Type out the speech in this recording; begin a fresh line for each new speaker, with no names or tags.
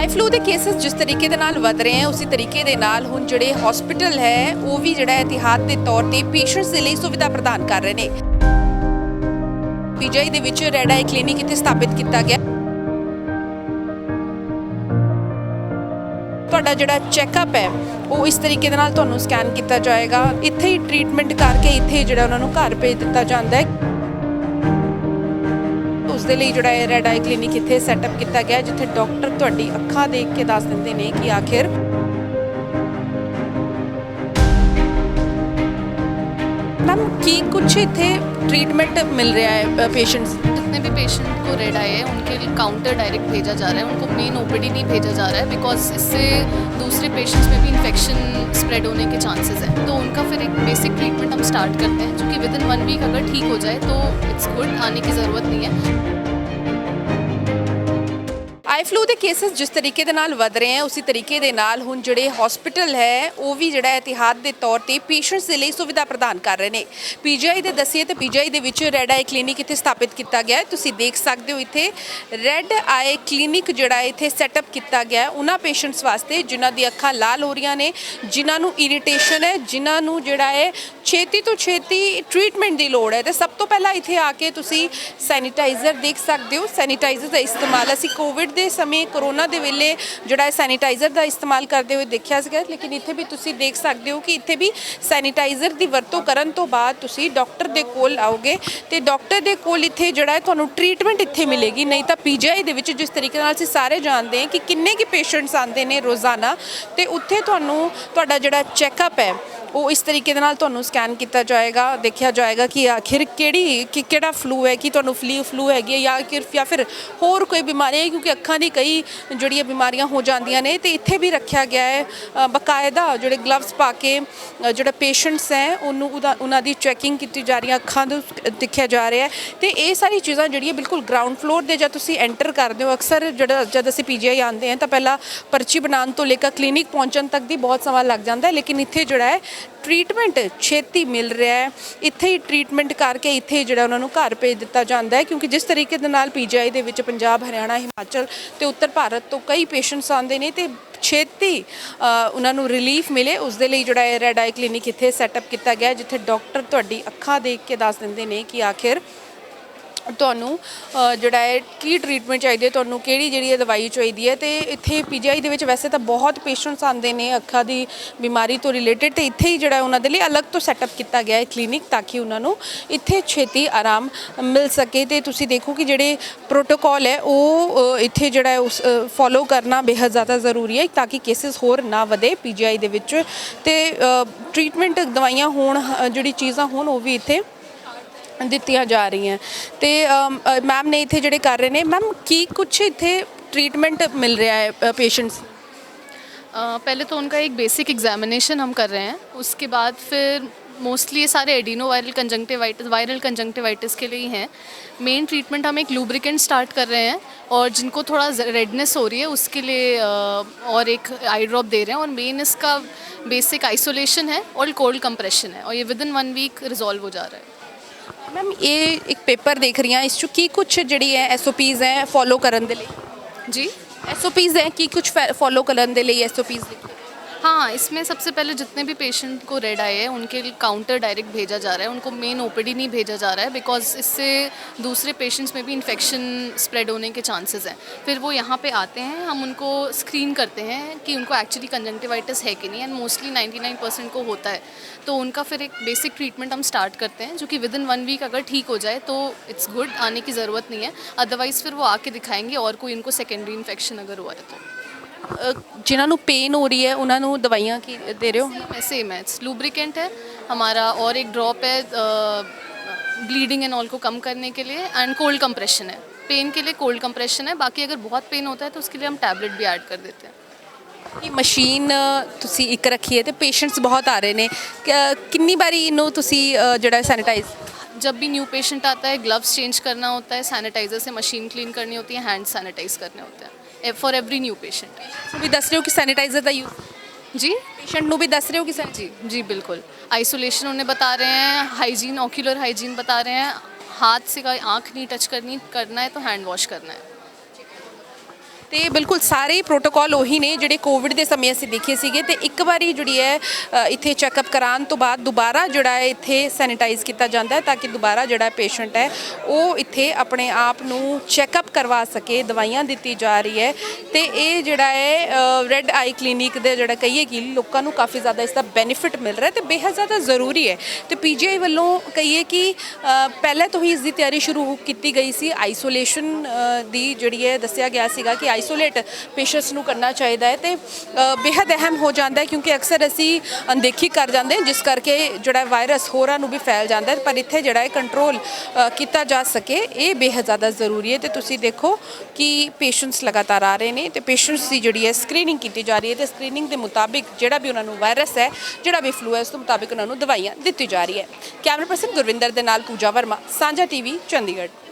Eye flu के cases जिस तरीके ਦੇ ਨਾਲ ਵਧ ਰਹੇ हैं उसी तरीके ਦੇ ਨਾਲ ਹੁਣ ਜਿਹੜੇ ਹਸਪੀਟਲ ਹੈ ਉਹ ਵੀ ਜਿਹੜਾ ਇਤਿਹਾਦ ਦੇ ਤੌਰ ਤੇ ਪੇਸ਼ੈਂਟਸ ਦੇ ਲਈ ਸੁਵਿਧਾ ਪ੍ਰਦਾਨ ਕਰ ਰਹੇ ਨੇ। ਪੀਜੀਆਈ ਦੇ ਵਿੱਚ ਰੈਡ ਆਈ ਕਲੀਨਿਕ ਇੱਥੇ ਸਥਾਪਿਤ ਕੀਤਾ ਗਿਆ। ਤੁਹਾਡਾ ਜਿਹੜਾ ਚੈੱਕਅਪ ਹੈ ਉਹ ਇਸ ਤਰੀਕੇ ਦੇ ਨਾਲ ਤੁਹਾਨੂੰ ਸਕੈਨ ਕੀਤਾ ਜਾਏਗਾ। ਇੱਥੇ ਹੀ ਟ੍ਰੀਟਮੈਂਟ ਕਰਕੇ ਇੱਥੇ ਜਿਹੜਾ ਉਹਨਾਂ ਨੂੰ ਘਰ ਭੇਜ ਦਿੱਤਾ ਜਾਂਦਾ ਹੈ। ਉਸ ਦੇ ਲਈ ਜਿਹੜਾ ਰੈਡ ਆਈ ਕਲੀਨਿਕ ਇੱਥੇ ਸੈਟਅਪ ਕੀਤਾ ਗਿਆ ਜਿੱਥੇ ਡਾਕਟਰ ਤੁਹਾਡੀ ਅੱਖਾਂ ਦੇਖ ਕੇ ਦੱਸ ਦਿੰਦੇ ਨੇ ਕਿ ਆਖਿਰ मैम की कुछ इतने ट्रीटमेंट मिल रहा है पेशेंट्स
जितने भी पेशेंट को रेड आए हैं उनके लिए काउंटर डायरेक्ट भेजा जा रहा है, उनको मेन ओपीडी नहीं भेजा जा रहा है बिकॉज इससे दूसरे पेशेंट्स में भी इन्फेक्शन स्प्रेड होने के चांसेस हैं। तो उनका फिर एक बेसिक ट्रीटमेंट हम स्टार्ट करते हैं जो कि विद इन 1 वीक अगर ठीक हो जाए तो इट्स गुड, आने की ज़रूरत नहीं है।
आई फ्लू के केसेस जिस तरीके ਦੇ ਨਾਲ ਵਧ ਰਹੇ हैं उसी तरीके ਦੇ ਨਾਲ ਹੁਣ ਜਿਹੜੇ ਹਸਪੀਟਲ ਹੈ ਉਹ ਵੀ ਜਿਹੜਾ ਇਤਿਹਾਦ ਦੇ ਤੌਰ ਤੇ ਪੇਸ਼ੈਂਟਸ ਦੇ ਲਈ ਸੁਵਿਧਾ ਪ੍ਰਦਾਨ ਕਰ ਰਹੇ ਨੇ। ਪੀਜੀਆਈ ਦੇ ਦੱਸੀਏ ਤੇ ਪੀਜੀਆਈ ਦੇ ਵਿੱਚ ਰੈਡ ਆਈ ਕਲੀਨਿਕ ਇੱਥੇ ਸਥਾਪਿਤ ਕੀਤਾ ਗਿਆ ਹੈ। ਤੁਸੀਂ ਦੇਖ ਸਕਦੇ ਹੋ ਇੱਥੇ ਰੈਡ ਆਈ ਕਲੀਨਿਕ ਜਿਹੜਾ ਇੱਥੇ ਸੈਟਅਪ ਕੀਤਾ ਗਿਆ ਉਹਨਾਂ ਪੇਸ਼ੈਂਟਸ ਵਾਸਤੇ ਜਿਨ੍ਹਾਂ ਦੀ ਅੱਖਾਂ ਲਾਲ ਹੋ ਰਹੀਆਂ ਨੇ, ਜਿਨ੍ਹਾਂ ਨੂੰ ਇਰੀਟੇਸ਼ਨ ਹੈ, ਜਿਨ੍ਹਾਂ ਨੂੰ ਜਿਹੜਾ ਹੈ ਛੇਤੀ ਤੋਂ ਛੇਤੀ ਟ੍ਰੀਟਮੈਂਟ ਦੀ ਲੋੜ ਹੈ। ਤੇ ਸਭ ਤੋਂ ਪਹਿਲਾਂ ਇੱਥੇ ਆ ਕੇ ਤੁਸੀਂ ਸੈਨੀਟਾਈਜ਼ਰ ਦੇਖ ਸਕਦੇ ਹੋ। ਸੈਨੀਟਾਈਜ਼ਰ ਦਾ ਇਸਤੇਮਾਲ ਅਸੀਂ ਕੋਵਿਡ ਦੇ ਸਮੇਂ ਕੋਰੋਨਾ ਦੇ ਵੇਲੇ ਜਿਹੜਾ ਸੈਨੀਟਾਈਜ਼ਰ ਦਾ ਇਸਤੇਮਾਲ ਕਰਦੇ ਹੋਏ ਦੇਖਿਆ ਸੀਗਾ, ਲੇਕਿਨ ਇੱਥੇ ਵੀ ਤੁਸੀਂ ਦੇਖ ਸਕਦੇ ਹੋ ਕਿ ਇੱਥੇ ਵੀ ਸੈਨੀਟਾਈਜ਼ਰ ਦੀ ਵਰਤੋਂ ਕਰਨ ਤੋਂ ਬਾਅਦ ਤੁਸੀਂ ਡਾਕਟਰ ਦੇ ਕੋਲ ਆਓਗੇ ਤੇ ਡਾਕਟਰ ਦੇ ਕੋਲ ਇੱਥੇ ਜਿਹੜਾ ਹੈ ਤੁਹਾਨੂੰ ਟ੍ਰੀਟਮੈਂਟ ਇੱਥੇ ਮਿਲੇਗੀ। ਨਹੀਂ ਤਾਂ ਪੀਜੀਆਈ ਦੇ ਵਿੱਚ ਜਿਸ ਤਰੀਕੇ ਨਾਲ ਅਸੀਂ ਸਾਰੇ ਜਾਣਦੇ ਹਾਂ ਕਿ ਕਿੰਨੇ ਕੁ ਪੇਸ਼ੈਂਟਸ ਆਉਂਦੇ ਨੇ ਰੋਜ਼ਾਨਾ ਤੇ ਉੱਥੇ ਤੁਹਾਨੂੰ ਤੁਹਾਡਾ ਜਿਹੜਾ ਚੈੱਕਅਪ ਹੈ ਉਹ ਇਸ ਤਰੀਕੇ ਦੇ ਨਾਲ ਤੁਹਾਨੂੰ ਸਕੈਨ ਕੀਤਾ ਜਾਏਗਾ, ਦੇਖਿਆ ਜਾਏਗਾ ਕਿ ਆਖਿਰ ਕਿਹੜਾ ਫਲੂ ਹੈ, ਕਿ ਤੁਹਾਨੂੰ ਫਲੂ ਹੈਗੀ ਹੈ ਜਾਂ ਫਿਰ ਹੋਰ ਕੋਈ ਬਿਮਾਰੀ ਹੈ, ਕਿਉਂਕਿ ਅੱਖਾਂ ਦੀ ਕਈ ਜਿਹੜੀਆਂ ਬਿਮਾਰੀਆਂ ਹੋ ਜਾਂਦੀਆਂ ਨੇ। ਤੇ ਇੱਥੇ ਵੀ ਰੱਖਿਆ ਗਿਆ ਹੈ ਬਕਾਇਦਾ ਜਿਹੜੇ ਗਲਵਸ ਪਾ ਕੇ ਜਿਹੜਾ ਪੇਸ਼ੈਂਟਸ ਹੈ ਉਹਨੂੰ ਉਹਨਾਂ ਦੀ ਚੈਕਿੰਗ ਕੀਤੀ ਜਾ ਰਹੀ ਹੈ, ਅੱਖਾਂ ਦੇ ਦੇਖਿਆ ਜਾ ਰਿਹਾ ਹੈ। ਤੇ ਇਹ ਸਾਰੀ ਚੀਜ਼ਾਂ ਜਿਹੜੀਆਂ ਬਿਲਕੁਲ ਗਰਾਊਂਡ ਫਲੋਰ ਦੇ ਜਦ ਤੁਸੀਂ ਐਂਟਰ ਕਰਦੇ ਹੋ, ਅਕਸਰ ਜਦ ਅਸੀਂ ਪੀਜੀਆਈ ਆਉਂਦੇ ਹਾਂ ਤਾਂ ਪਹਿਲਾਂ ਪਰਚੀ ਬਣਾਉਣ ਤੋਂ ਲੈ ਕੇ ਕਲੀਨਿਕ ਪਹੁੰਚਣ ਤੱਕ ਦੀ ਬਹੁਤ ਸਮਾਂ ਲੱਗ ਜਾਂਦਾ ਹੈ, ਲੇਕਿਨ ਇੱਥੇ ਜਿਹੜਾ ਹੈ ਟ੍ਰੀਟਮੈਂਟ ਛੇਤੀ ਮਿਲ ਰਿਹਾ ਹੈ। ਇੱਥੇ ਹੀ ਟ੍ਰੀਟਮੈਂਟ ਕਰਕੇ ਇੱਥੇ ਜਿਹੜਾ ਉਹਨਾਂ ਨੂੰ ਘਰ ਭੇਜ ਦਿੱਤਾ ਜਾਂਦਾ ਹੈ, ਕਿਉਂਕਿ ਜਿਸ ਤਰੀਕੇ ਦੇ ਨਾਲ ਪੀਜੀਆਈ ਦੇ ਵਿੱਚ ਪੰਜਾਬ, ਹਰਿਆਣਾ, ਹਿਮਾਚਲ ਤੇ ਉੱਤਰ ਭਾਰਤ ਤੋਂ ਕਈ ਪੇਸ਼ੈਂਟਸ ਆਉਂਦੇ ਨੇ ਤੇ ਛੇਤੀ ਉਹਨਾਂ ਨੂੰ ਰਿਲੀਫ ਮਿਲੇ ਉਸ ਦੇ ਲਈ ਜਿਹੜਾ ਰੈਡ ਆਈ ਕਲੀਨਿਕ ਇੱਥੇ ਸੈਟਅਪ ਕੀਤਾ ਗਿਆ ਜਿੱਥੇ ਡਾਕਟਰ ਤੁਹਾਡੀ ਅੱਖਾਂ ਦੇਖ ਕੇ ਦੱਸ ਦਿੰਦੇ ਨੇ ਕਿ ਆਖਿਰ ਤੁਹਾਨੂੰ ਜਿਹੜਾ ਹੈ ਕੀ ਟ੍ਰੀਟਮੈਂਟ ਚਾਹੀਦੀ ਹੈ, ਤੁਹਾਨੂੰ ਕਿਹੜੀ ਜਿਹੜੀ ਹੈ ਦਵਾਈ ਚਾਹੀਦੀ ਹੈ। ਤੇ ਇੱਥੇ ਪੀਜੀਆਈ ਦੇ ਵਿੱਚ ਵੈਸੇ ਤਾਂ ਬਹੁਤ ਪੇਸ਼ੈਂਟਸ ਆਉਂਦੇ ਨੇ ਅੱਖਾਂ ਦੀ ਬਿਮਾਰੀ ਤੋਂ ਰਿਲੇਟਡ, ਤੇ ਇੱਥੇ ਹੀ ਜਿਹੜਾ ਉਹਨਾਂ ਦੇ ਲਈ ਅਲੱਗ ਤੋਂ ਸੈਟਅਪ ਕੀਤਾ ਗਿਆ ਹੈ ਕਲੀਨਿਕ ਤਾਂ ਕਿ ਉਹਨਾਂ ਨੂੰ ਇੱਥੇ ਛੇਤੀ ਆਰਾਮ ਮਿਲ ਸਕੇ। ਤੇ ਤੁਸੀਂ ਦੇਖੋ ਕਿ ਜਿਹੜੇ ਪ੍ਰੋਟੋਕੋਲ ਹੈ ਉਹ ਇੱਥੇ ਜਿਹੜਾ ਉਸ ਫੋਲੋ ਕਰਨਾ ਬੇਹੱਦ ਜ਼ਿਆਦਾ ਜ਼ਰੂਰੀ ਹੈ ਤਾਂ ਕਿ ਕੇਸਿਸ ਹੋਰ ਨਾ ਵਧੇ ਪੀਜੀਆਈ ਦੇ ਵਿੱਚ ਤੇ ਟ੍ਰੀਟਮੈਂਟ ਦਵਾਈਆਂ ਹੋਣ, ਜਿਹੜੀ ਚੀਜ਼ਾਂ ਹੋਣ ਉਹ ਵੀ ਇੱਥੇ ਦਿੱਤੀਆਂ ਜਾ ਰਹੀਆਂ। ਤੇ ਮੈਮ ਨੇ ਇੱਥੇ ਜਿਹੜੇ ਕਰ ਰਹੇ ਨੇ, ਮੈਮ ਕੀ ਕੁਛ ਇੱਥੇ ट्रीटमेंट मिल रहा है पेशेंट्स?
पहले तो उनका एक बेसिक एग्जामिनेशन हम कर रहे हैं, उसके बाद फिर मोस्टली ये सारे एडिनो वायरल कंजंक्टिवाइटिस के लिए ही हैं। मेन ट्रीटमेंट हम एक लूब्रिकेंट स्टार्ट कर रहे हैं और जिनको थोड़ा रेडनेस हो रही है उसके लिए और एक आई ड्रॉप दे रहे हैं, और मेन इसका बेसिक आइसोलेशन है और कोल्ड कंप्रेशन है, और ये विद इन 1 वीक रिजॉल्व हो जा रहा है।
मैम ये एक पेपर देख रही हैं, इस चो की कुछ जी है SOPs हैं फॉलो करने के लिए?
जी
SOPs हैं कि कुछ फॉलो करने के लिए SOPs लिखे?
हाँ, इसमें सबसे पहले जितने भी पेशेंट को रेड आए हैं उनके लिए काउंटर डायरेक्ट भेजा जा रहा है, उनको मेन ओपीडी नहीं भेजा जा रहा है बिकॉज इससे दूसरे पेशेंट्स में भी इन्फेक्शन स्प्रेड होने के चांसेस हैं। फिर वो यहाँ पे आते हैं, हम उनको स्क्रीन करते हैं कि उनको एक्चुअली कंजंक्टिवाइटिस है कि नहीं, एंड मोस्टली 99% को होता है। तो उनका फिर एक बेसिक ट्रीटमेंट हम स्टार्ट करते हैं जो कि विद इन 1 वीक अगर ठीक हो जाए तो इट्स गुड, आने की ज़रूरत नहीं है। अदरवाइज़ फिर वो आके दिखाएंगे और कोई इनको सेकेंडरी इन्फेक्शन अगर हुआ है तो।
जिन्होंने पेन हो रही है उन्होंने दवाइयाँ की दे रहे हो?
सेम है, इट्स लूब्रिकेंट है हमारा, और एक ड्रॉप है ब्लीडिंग एंड ऑल को कम करने के लिए, एंड कोल्ड कंप्रेशन है। पेन के लिए कोल्ड कंप्रेशन है, बाकी अगर बहुत पेन होता है तो उसके लिए हम टैबलेट भी ऐड कर देते हैं।
ये मशीन तुसी एक रखी है तो पेशेंट्स बहुत आ रहे हैं, कितनी बारी इनू तुसी जड़ा सैनिटाइज?
जब भी न्यू पेशेंट आता है ग्लव्स चेंज करना होता है, सैनिटाइज़र से मशीन क्लीन करनी होती है, हैंड सैनिटाइज करने होते हैं फॉर एवरी न्यू पेशेंट।
भी दस रहे हो कि सैनिटाइजर का यूज?
जी,
पेशेंट ਨੂੰ भी दस रहे हो कि
जी जी बिल्कुल, आइसोलेशन उन्हें बता रहे हैं, हाइजीन ऑक्यूलर हाइजीन बता रहे हैं, हाथ से आँख नहीं टच करना है तो हैंड वॉश करना है।
ਤੇ ਬਿਲਕੁਲ ਸਾਰੇ ਪ੍ਰੋਟੋਕਾਲ ਉਹੀ ਨੇ ਜਿਹੜੇ ਕੋਵਿਡ ਦੇ ਸਮੇਂ ਅਸੀਂ ਦੇਖੇ ਸੀਗੇ ਤੇ ਇੱਕ ਵਾਰੀ ਜਿਹੜੀ ਹੈ ਇੱਥੇ ਚੈੱਕਅਪ ਕਰਾਉਣ ਤੋਂ ਬਾਅਦ ਦੁਬਾਰਾ ਜਿਹੜਾ ਹੈ ਇੱਥੇ ਸੈਨੀਟਾਈਜ਼ ਕੀਤਾ ਜਾਂਦਾ ਹੈ ਤਾਂ ਕਿ ਦੁਬਾਰਾ ਜਿਹੜਾ ਪੇਸ਼ੈਂਟ ਹੈ ਉਹ ਇੱਥੇ ਆਪਣੇ ਆਪ ਨੂੰ ਚੈੱਕਅਪ ਕਰਵਾ ਸਕੇ। ਦਵਾਈਆਂ ਦਿੱਤੀ ਜਾ ਰਹੀ ਹੈ ਤੇ ਇਹ ਜਿਹੜਾ ਹੈ ਰੈੱਡ ਆਈ ਕਲੀਨਿਕ ਦੇ ਜਿਹੜਾ ਕਹੀਏ ਕਿ ਲੋਕਾਂ ਨੂੰ ਕਾਫੀ ਜ਼ਿਆਦਾ ਇਸ ਦਾ ਬੈਨੀਫਿਟ ਮਿਲ ਰਿਹਾ ਤੇ ਬੇਹੱਦ ਜ਼ਿਆਦਾ ਜ਼ਰੂਰੀ ਹੈ। ਤੇ ਪੀਜੀਆਈ ਵੱਲੋਂ ਕਹੀਏ ਕਿ ਪਹਿਲੇ ਤੋਂ ਹੀ ਇਸ ਦੀ ਤਿਆਰੀ ਸ਼ੁਰੂ ਕੀਤੀ ਗਈ ਸੀ। ਆਈਸੋਲੇਸ਼ਨ ਦੀ ਜਿਹੜੀ ਹੈ ਦੱਸਿਆ ਗਿਆ ਸੀਗਾ ਕਿ ਆਈਸੋਲੇਟ ਪੇਸ਼ੈਂਟਸ ਨੂੰ ਕਰਨਾ ਚਾਹੀਦਾ ਹੈ ਤੇ ਬੇਹੱਦ ਅਹਿਮ ਹੋ ਜਾਂਦਾ ਹੈ ਕਿਉਂਕਿ ਅਕਸਰ ਅਸੀਂ ਅਣਦੇਖੀ ਕਰ ਜਾਂਦੇ ਜਿਸ ਕਰਕੇ ਜਿਹੜਾ ਵਾਇਰਸ ਹੋਰਾਂ ਨੂੰ ਵੀ ਫੈਲ ਜਾਂਦਾ ਹੈ, ਪਰ ਇੱਥੇ ਜਿਹੜਾ ਹੈ ਕੰਟਰੋਲ ਕੀਤਾ ਜਾ ਸਕੇ ਇਹ ਬੇਹੱਦ ਜ਼ਿਆਦਾ ਜ਼ਰੂਰੀ ਹੈ। ਤੇ ਤੁਸੀਂ ਦੇਖੋ ਕਿ ਪੇਸ਼ੈਂਟਸ ਲਗਾਤਾਰ ਆ ਰਹੇ ਨੇ ਤੇ ਪੇਸ਼ੈਂਟਸ ਦੀ ਜਿਹੜੀ ਹੈ ਸਕਰੀਨਿੰਗ ਕੀਤੀ ਜਾ ਰਹੀ ਹੈ ਤੇ ਸਕਰੀਨਿੰਗ ਦੇ ਮੁਤਾਬਿਕ ਜਿਹੜਾ ਵੀ ਉਹਨਾਂ ਨੂੰ ਵਾਇਰਸ ਹੈ, ਜਿਹੜਾ ਵੀ ਫਲੂ ਹੈ, ਉਸ ਦੇ ਮੁਤਾਬਿਕ ਉਹਨਾਂ ਨੂੰ ਦਵਾਈਆਂ ਦਿੱਤੀ ਜਾ ਰਹੀ ਹੈ। ਕੈਮਰਾ ਪਰਸਨ ਗੁਰਵਿੰਦਰ ਦੇ ਨਾਲ ਪੂਜਾ ਵਰਮਾ, ਸਾਂਝਾ ਟੀਵੀ, ਚੰਡੀਗੜ੍ਹ।